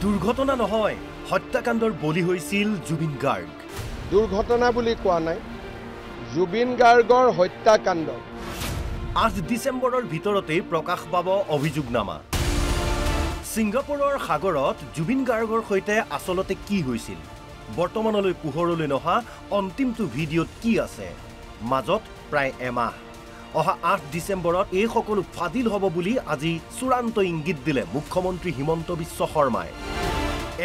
দুৰ্ঘটনা নহয়, হত্যাকাণ্ডৰ বলি হৈছিল জুবিন গাৰ্গ। দুৰ্ঘটনা বুলি কোৱা নাই, জুবিন গাৰ্গৰ হত্যাকাণ্ড। 8 ডিচেম্বৰৰ ভিতৰতেই প্ৰকাশ পাব অভিযোগনামা। ছিংগাপুৰৰ সাগৰত জুবিন গাৰ্গৰ সৈতে আচলতে কি হৈছিল? বৰ্তমানলৈ পোহৰলৈ নহা অন্তিমটো ভিডিঅ'ত কি আছে? মাজত প্ৰায় এমাহ। অহা 8 ডিচেম্বৰত এই সকলো ফাদিল হ'ব বুলি আজি চূড়ান্ত ইংগিত দিলে মুখ্যমন্ত্ৰী হিমন্ত বিশ্ব শৰ্মাই।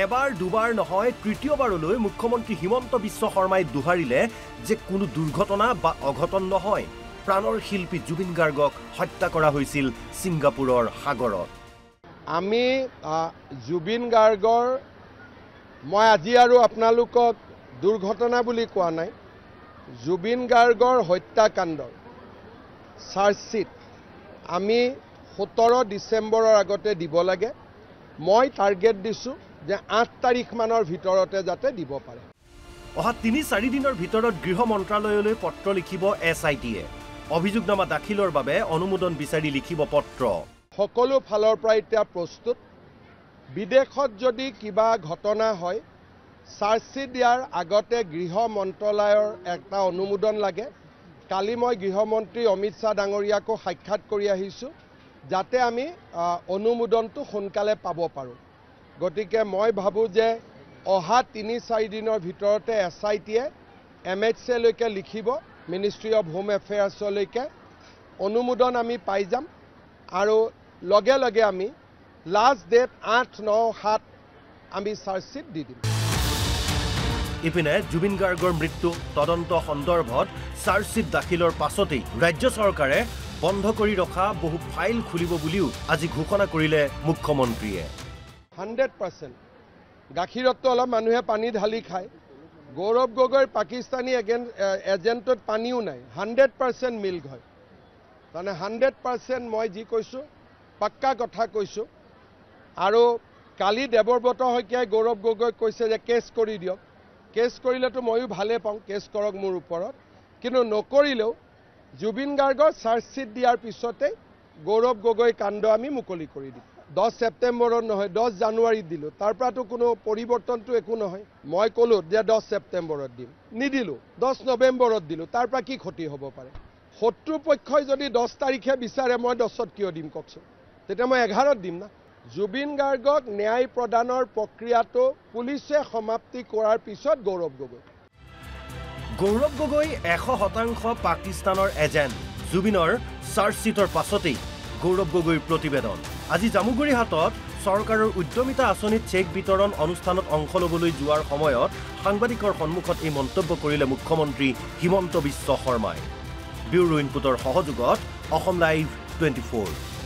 এবাৰ দুবাৰ নহয়, তৃতীয়বাৰলৈ মুখ্যমন্ত্ৰী হিমন্ত বিশ্ব শৰ্মাই দোহাৰিলে যে কোনো দুৰ্ঘটনা বা অঘটন নহয়, প্ৰাণৰ শিল্পী জুবিন গাৰ্গক হত্যা কৰা হৈছিল ছিংগাপুৰৰ সাগৰত। আমি জুবিন গাৰ্গৰ মই আজি আৰু আপোনালোকক দুৰ্ঘটনা বুলি কোৱা নাই, জুবিন গাৰ্গৰ হত্যাকাণ্ডৰ চাৰ্জশ্বিট আমি 17 ডিচেম্বৰৰ আগতে দিব লাগে। মই টাৰ্গেট দিছোঁ যে 8 তাৰিখমানৰ ভিতৰতে যাতে দিব পাৰে। অহা 3-4 দিনৰ ভিতৰত গৃহ মন্ত্ৰালয়লৈ পত্ৰ লিখিব SIT-য়ে। অভিযোগনামা দাখিলৰ বাবে অনুমোদন বিচাৰি লিখিব পত্ৰ। সকলো ফালৰ পৰা এতিয়া প্ৰস্তুত। বিদেশত যদি কিবা ঘটনা হয়, চাৰ্জশ্বিট দিয়াৰ আগতে গৃহ মন্ত্ৰালয়ৰ এটা অনুমোদন লাগে। কালি মই গৃহমন্ত্ৰী অমিত শ্বাহ ডাঙৰীয়াকো সাক্ষাৎ কৰি আহিছোঁ, যাতে আমি অনুমোদনটো সোনকালে পাব পাৰোঁ। গতিকে মই ভাবোঁ যে অহা 3-4 দিনৰ ভিতৰতে SIT-য়ে MHA-লৈকে লিখিব, মিনিষ্ট্ৰী অফ হোম এফেয়াৰ্ছলৈকে অনুমোদন আমি পাই যাম আৰু লগে লগে আমি লাষ্ট ডেট 8-9-7 আমি চাৰ্জশ্বিট দি দিম। ইপিনে জুবিন গাৰ্গৰ মৃত্যু তদন্ত সন্দৰ্ভত চাৰ্জশ্বিট দাখিলৰ পাছতেই ৰাজ্য চৰকাৰে বন্ধ কৰি ৰখা বহু ফাইল খুলিব বুলিও আজি ঘোষণা কৰিলে মুখ্যমন্ত্ৰীয়ে। 100% গাখীৰততো অলপ মানুহে পানী ঢালি খায়। গৌৰৱ গগৈৰ পাকিস্তানী এজেণ্টত পানীও নাই, 100% মিল্ক হয়। তাৰমানে 100% মই যি কৈছোঁ পাক্কা কথা কৈছোঁ। আৰু কালি দেৱব্ৰত শইকীয়াই গৌৰৱ গগৈক কৈছে যে কেছ কৰি দিয়ক। কেছ কৰিলেতো ময়ো ভালে পাওঁ, কেছ কৰক মোৰ ওপৰত, কিন্তু নকৰিলেও জুবিন গাৰ্গৰ চাৰ্জশ্বিট দিয়াৰ পিছতে গৌৰৱ গগৈ কাণ্ড আমি মুকলি কৰি দিম। 10 ছেপ্টেম্বৰত নহয়, 10 জানুৱাৰীত দিলোঁ। তাৰ পৰাতো কোনো পৰিৱৰ্তনটো একো নহয়। মই ক'লোঁ যে 10 ছেপ্টেম্বৰত দিম, নিদিলোঁ। 10 নৱেম্বৰত দিলোঁ। তাৰ পৰা কি ক্ষতি হ'ব পাৰে? শত্ৰুপক্ষই যদি 10 তাৰিখে বিচাৰে, মই 10ত কিয় দিম কওকচোন? তেতিয়া মই 11ত দিম না। জুবিন গাৰ্গক ন্যায় প্ৰদানৰ প্ৰক্ৰিয়াটো পুলিচে সমাপ্তি কৰাৰ পিছত গৌৰৱ গগৈ 100% পাকিস্তানৰ এজেণ্ট। জুবিনৰ চাৰ্জশ্বিটৰ পাছতেই গৌৰৱ গগৈৰ প্ৰতিবেদন। আজি জামুগুৰিহাটত চৰকাৰৰ উদ্যমিতা আঁচনিত চেক বিতৰণ অনুষ্ঠানত অংশ ল'বলৈ যোৱাৰ সময়ত সাংবাদিকৰ সন্মুখত এই মন্তব্য কৰিলে মুখ্যমন্ত্ৰী হিমন্ত বিশ্ব শৰ্মাই। ব্যুৰো ইনপুটৰ সহযোগত অসম লাইভ 24।